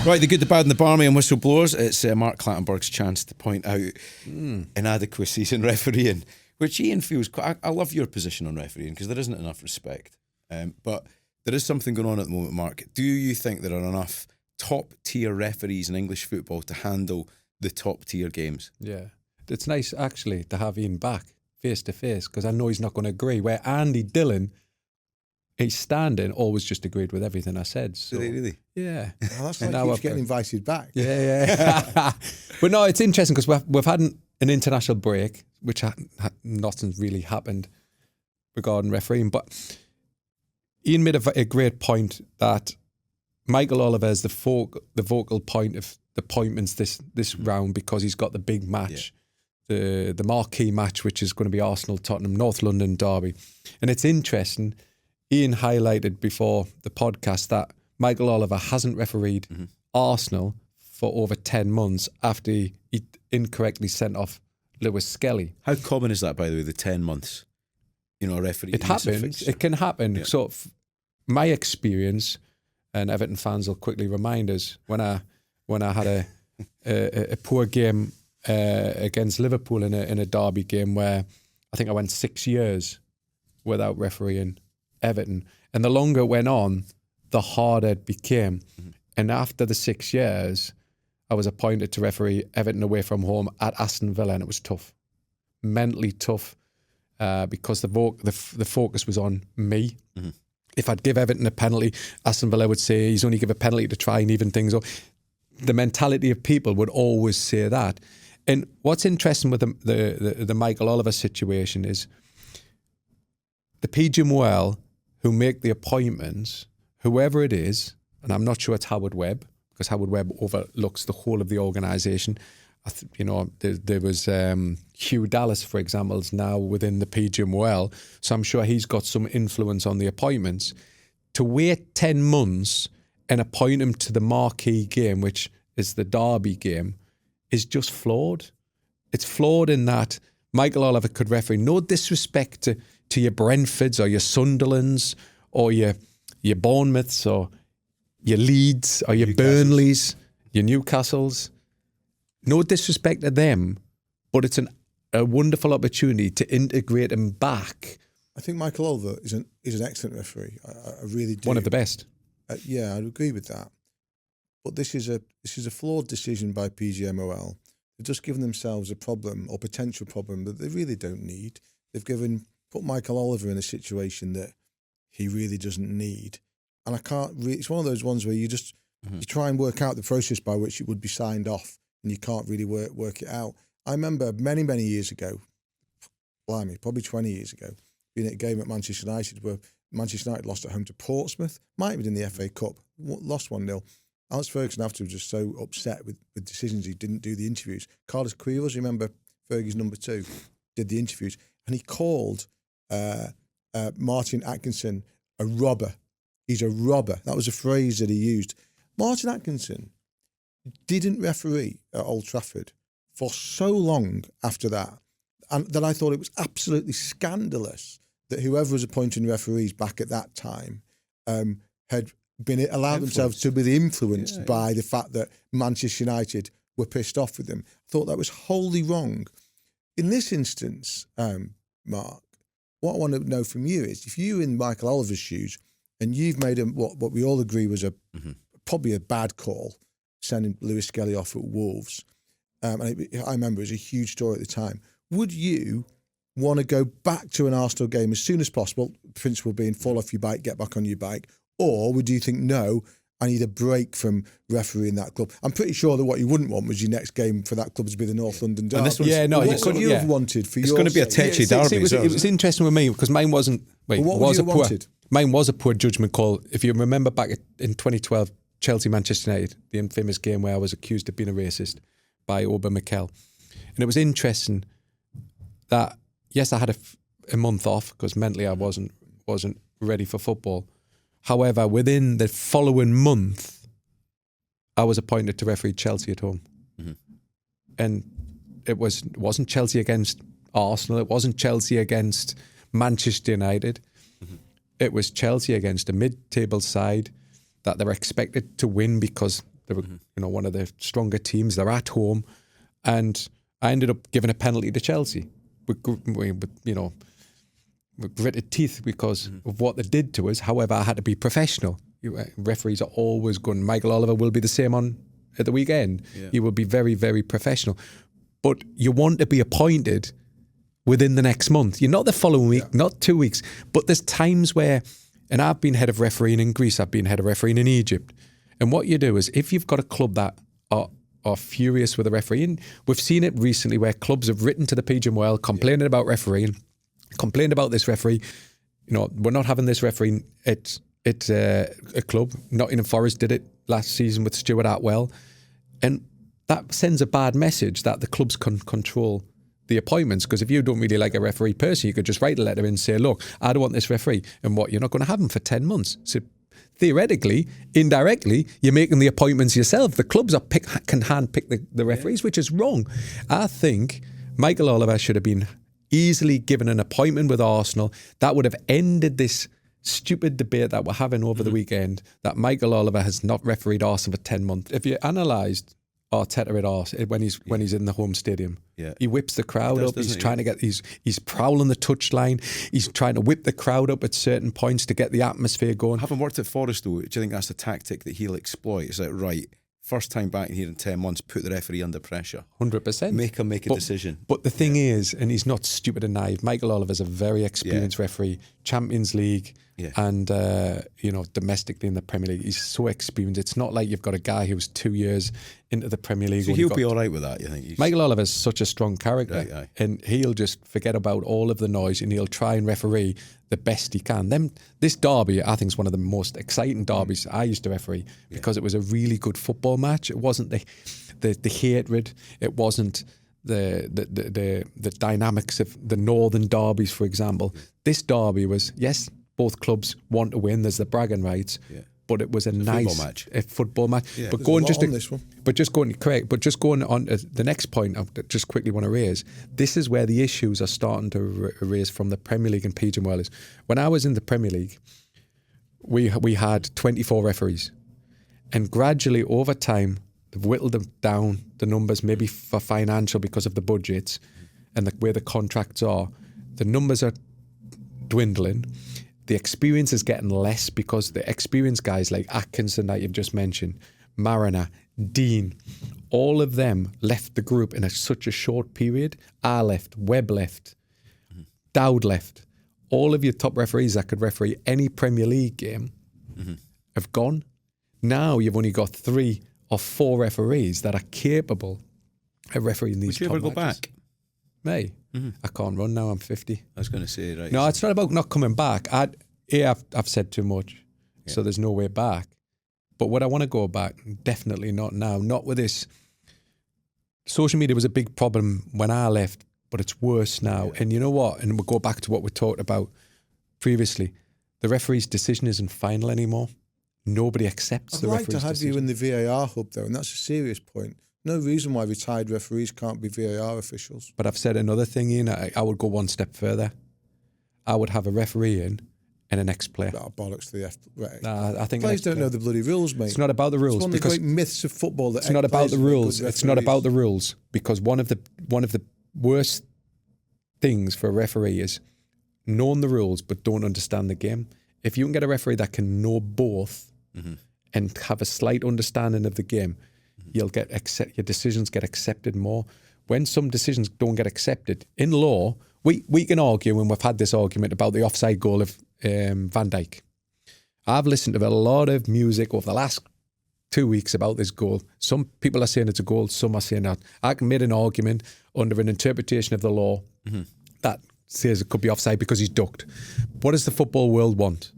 Right, the good, the bad and the barmy and whistleblowers. It's Mark Clattenburg's chance to point out inadequacies in refereeing, which Ian feels quite... I love your position on refereeing because there isn't enough respect. But there is something going on at the moment, Mark. Do you think there are enough top-tier referees in English football to handle the top-tier games? Yeah. It's nice, actually, to have Ian back face-to-face because I know he's not going to agree. Where Andy Dillon... He's standing, always just agreed with everything I said. So. Did he really? Yeah. Well, that's like he keeps getting invited back. Yeah. But no, it's interesting because we've had an international break, which nothing's really happened regarding refereeing. But Ian made a great point that Michael Oliver is the vocal point of the appointments this round because he's got the big match, the marquee match, which is going to be Arsenal-Tottenham, North London derby. And it's interesting... Ian highlighted before the podcast that Michael Oliver hasn't refereed Arsenal for over 10 months after he incorrectly sent off Lewis Shelley. How common is that, by the way, the 10 months? You know, a referee... It happens. It can happen. Yeah. So my experience, and Everton fans will quickly remind us, when I had a poor game against Liverpool in a derby game where I think I went 6 years without refereeing Everton, and the longer it went on, the harder it became. And after the 6 years, I was appointed to referee Everton away from home at Aston Villa, and it was tough, mentally tough, because the focus was on me. If I'd give Everton a penalty, Aston Villa would say he's only give a penalty to try and even things up. The mentality of people would always say that. And what's interesting with the Michael Oliver situation is the PGMOL who make the appointments, whoever it is, and I'm not sure it's Howard Webb, because Howard Webb overlooks the whole of the organisation. There was Hugh Dallas, for example, is now within the PGMOL, so I'm sure he's got some influence on the appointments. To wait 10 months and appoint him to the marquee game, which is the derby game, is just flawed. It's flawed in that Michael Oliver could referee. No disrespect to your Brentfords or your Sunderlands or your Bournemouths or your Leeds or your Burnleys, your Newcastles. No disrespect to them, but it's a wonderful opportunity to integrate them back. I think Michael Oliver is an excellent referee. I really do. One of the best. Yeah, I agree with that. But this is a flawed decision by PGMOL. They've just given themselves a problem or potential problem that they really don't need. They've put Michael Oliver in a situation that he really doesn't need. And I can't it's one of those ones where you just you try and work out the process by which it would be signed off and you can't really work it out. I remember many, many years ago, blimey, probably 20 years ago, being at a game at Manchester United where Manchester United lost at home to Portsmouth, might have been in the FA Cup, lost 1-0. Alex Ferguson afterwards was so upset with decisions he didn't do the interviews. Carlos Cuevas, remember Fergie's number 2, did the interviews, and he called Martin Atkinson a robber. He's a robber. That was a phrase that he used. Martin Atkinson didn't referee at Old Trafford for so long after that, and that I thought it was absolutely scandalous that whoever was appointing referees back at that time had been allowed themselves to be influenced by the fact that Manchester United were pissed off with them. I thought that was wholly wrong. In this instance, Mark, what I want to know from you is if you're in Michael Oliver's shoes and you've made what we all agree was probably a bad call, sending Lewis Shelley off at Wolves. And I remember it was a huge story at the time. Would you want to go back to an Arsenal game as soon as possible, principle being fall off your bike, get back on your bike, or would you think, no, I need a break from refereeing that club? I'm pretty sure that what you wouldn't want was your next game for that club to be the North London derby. What could you have wanted for your... It's going to be a tetchy derby. It was interesting with me because mine wasn't... Mine was a poor judgment call. If you remember back in 2012, Chelsea-Manchester United, the infamous game where I was accused of being a racist by Oba Mikel. And it was interesting that, yes, I had a month off because mentally I wasn't ready for football. However, within the following month, I was appointed to referee Chelsea at home. And it wasn't Chelsea against Arsenal. It wasn't Chelsea against Manchester United. It was Chelsea against a mid-table side that they're expected to win because they were, one of the stronger teams. They're at home, and I ended up giving a penalty to Chelsea with gritted teeth because of what they did to us. However, I had to be professional. Referees are always going. Michael Oliver will be the same at the weekend. Yeah. He will be very, very professional. But you want to be appointed within the next month. You're not the following week, not 2 weeks. But there's times where, and I've been head of refereeing in Greece, I've been head of refereeing in Egypt. And what you do is, if you've got a club that are furious with the refereeing, we've seen it recently where clubs have written to the PGMOL complaining about refereeing, complained about this referee. We're not having this referee at a club. Nottingham Forest did it last season with Stuart Atwell. And that sends a bad message that the clubs can control the appointments, because if you don't really like a referee person, you could just write a letter and say, look, I don't want this referee. And you're not going to have him for 10 months. So theoretically, indirectly, you're making the appointments yourself. The clubs can handpick the referees, which is wrong. I think Michael Oliver should have been easily given an appointment with Arsenal. That would have ended this stupid debate that we're having over the weekend, that Michael Oliver has not refereed Arsenal for 10 months. If you analysed Arteta at Arsenal when he's in the home stadium, he whips the crowd up. He's trying to get he's prowling the touchline. He's trying to whip the crowd up at certain points to get the atmosphere going. Having worked at Forest, though, do you think that's a tactic that he'll exploit? Is that right? First time back here in 10 months, put the referee under pressure. 100%. Make him make a decision. But the thing is, and he's not stupid and naive, Michael Oliver's a very experienced referee, Champions League, and domestically in the Premier League. He's so experienced. It's not like you've got a guy who's 2 years into the Premier League. So he'll be all right with that, you think? Michael Oliver's such a strong character, and he'll just forget about all of the noise and he'll try and referee the best he can. This derby, I think, is one of the most exciting derbies I used to referee because it was a really good football match. It wasn't the hatred. It wasn't the dynamics of the northern derbies, for example. This derby was, yes, both clubs want to win. There's the bragging rights. But it was a nice football match. Yeah, but going on to the next point, I just quickly want to raise. This is where the issues are starting to raise from the Premier League and PGMOL. When I was in the Premier League, we had 24 referees, and gradually over time they've whittled them down the numbers, maybe for financial because of the budgets and the way the contracts are. The numbers are dwindling. The experience is getting less because the experienced guys like Atkinson that you've just mentioned, Mariner, Dean, all of them left the group in such a short period. I left, Webb left, Dowd left. All of your top referees that could referee any Premier League game have gone. Now you've only got 3 or 4 referees that are capable of refereeing these top matches. Would you ever go back? Me? I can't run now, I'm 50. I was going to say, right. No, it's not about not coming back. I've said too much, so there's no way back. But would I want to go back? Definitely not now. Not with this. Social media was a big problem when I left, but it's worse now. And you know what? And we'll go back to what we talked about previously. The referee's decision isn't final anymore. Nobody accepts the referee's decision. I'd like to have you in the VAR hub, though, and that's a serious point. No reason why retired referees can't be VAR officials. But I've said another thing, Ian. I would go one step further. I would have a referee in and an ex-player. Oh, bollocks to the I think players don't know the bloody rules, mate. It's not about the rules. It's one of the great myths of football. That it's not about the rules. It's not about the rules, because one of the worst things for a referee is knowing the rules but don't understand the game. If you can get a referee that can know both and have a slight understanding of the game, you'll get your decisions get accepted more. When some decisions don't get accepted in law, we can argue, and we've had this argument about the offside goal of Van Dijk. I've listened to a lot of music over the last 2 weeks about this goal. Some people are saying it's a goal, some are saying not. I can make an argument under an interpretation of the law that says it could be offside because he's ducked. What does the football world want?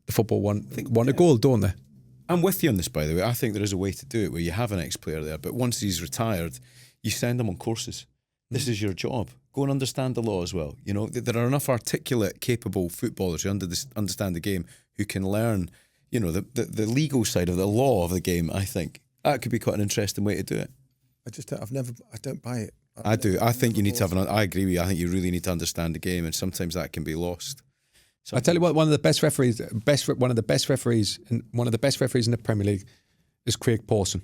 The football want a goal, don't they? I'm with you on this, by the way. I think there is a way to do it where you have an ex-player there, but once he's retired, you send him on courses. This is your job. Go and understand the law as well. You know, there are enough articulate, capable footballers who understand the game who can learn, you know, the legal side of the law of the game. I think that could be quite an interesting way to do it. I don't buy it. I do. I think you need to have I agree with you. I think you really need to understand the game, and sometimes that can be lost. I tell you what, one of the best referees in the Premier League is Craig Pawson.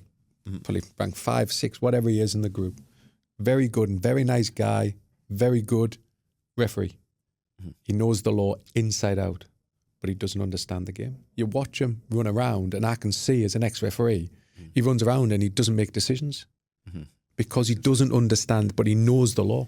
Probably ranked 5, 6, whatever he is in the group. Very good and very nice guy. Very good referee. He knows the law inside out, but he doesn't understand the game. You watch him run around, and I can see as an ex-referee, he runs around and he doesn't make decisions because he doesn't understand, but he knows the law.